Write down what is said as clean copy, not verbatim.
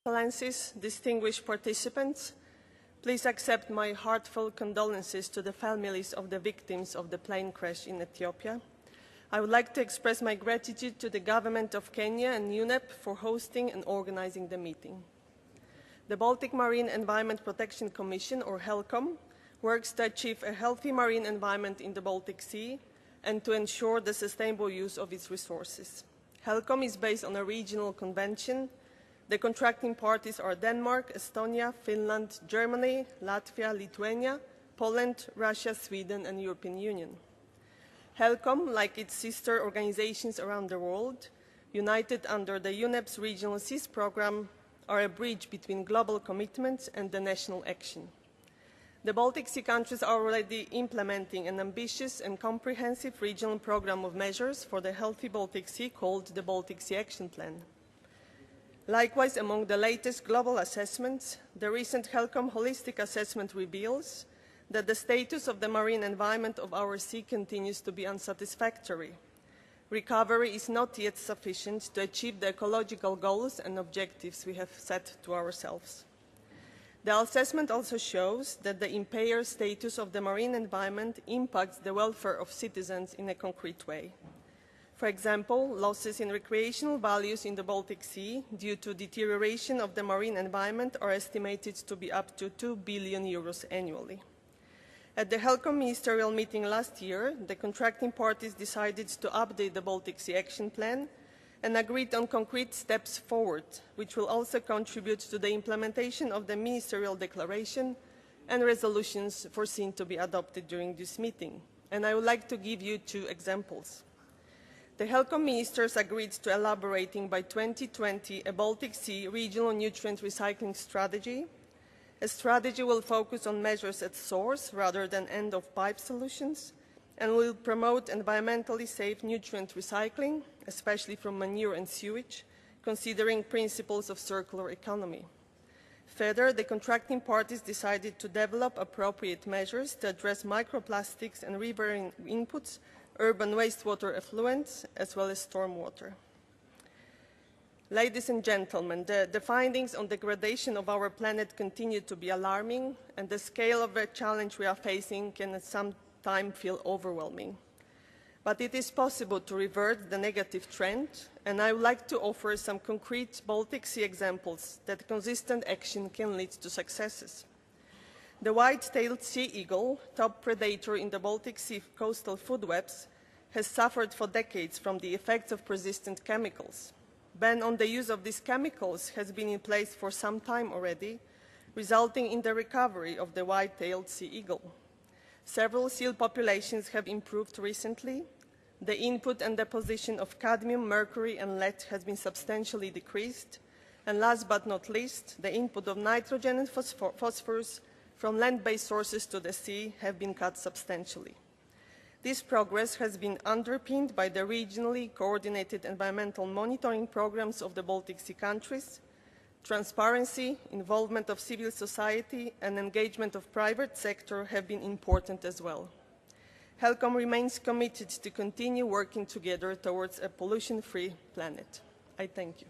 Excellencies, distinguished participants, please accept my heartfelt condolences to the families of the victims of the plane crash in Ethiopia. I would like to express my gratitude to the government of Kenya and UNEP for hosting and organizing the meeting. The Baltic Marine Environment Protection Commission, or HELCOM, works to achieve a healthy marine environment in the Baltic Sea and to ensure the sustainable use of its resources. HELCOM is based on a regional convention. The contracting parties are Denmark, Estonia, Finland, Germany, Latvia, Lithuania, Poland, Russia, Sweden, and European Union. HELCOM, like its sister organizations around the world, united under the UNEP's Regional Seas Programme, are a bridge between global commitments and the national action. The Baltic Sea countries are already implementing an ambitious and comprehensive regional programme of measures for the healthy Baltic Sea called the Baltic Sea Action Plan. Likewise, among the latest global assessments, the recent HELCOM holistic assessment reveals that the status of the marine environment of our sea continues to be unsatisfactory. Recovery is not yet sufficient to achieve the ecological goals and objectives we have set to ourselves. The assessment also shows that the impaired status of the marine environment impacts the welfare of citizens in a concrete way. For example, losses in recreational values in the Baltic Sea due to deterioration of the marine environment are estimated to be up to €2 billion annually. At the HELCOM ministerial meeting last year, the contracting parties decided to update the Baltic Sea Action Plan and agreed on concrete steps forward, which will also contribute to the implementation of the ministerial declaration and resolutions foreseen to be adopted during this meeting. And I would like to give you 2 examples. The HELCOM ministers agreed to elaborating by 2020 a Baltic Sea regional nutrient recycling strategy. A strategy will focus on measures at source rather than end-of-pipe solutions and will promote environmentally safe nutrient recycling, especially from manure and sewage, considering principles of circular economy. Further, the contracting parties decided to develop appropriate measures to address microplastics and riverine inputs, urban wastewater effluents, as well as stormwater. Ladies and gentlemen, the findings on degradation of our planet continue to be alarming, and the scale of the challenge we are facing can at some time feel overwhelming. But it is possible to revert the negative trend, and I would like to offer some concrete Baltic Sea examples that consistent action can lead to successes. The white-tailed sea eagle, top predator in the Baltic Sea coastal food webs, has suffered for decades from the effects of persistent chemicals. Ban on the use of these chemicals has been in place for some time already, resulting in the recovery of the white-tailed sea eagle. Several seal populations have improved recently. The input and deposition of cadmium, mercury, and lead has been substantially decreased. And last but not least, the input of nitrogen and phosphorus from land-based sources to the sea have been cut substantially. This progress has been underpinned by the regionally coordinated environmental monitoring programs of the Baltic Sea countries. Transparency, involvement of civil society, and engagement of private sector have been important as well. HELCOM remains committed to continue working together towards a pollution-free planet. I thank you.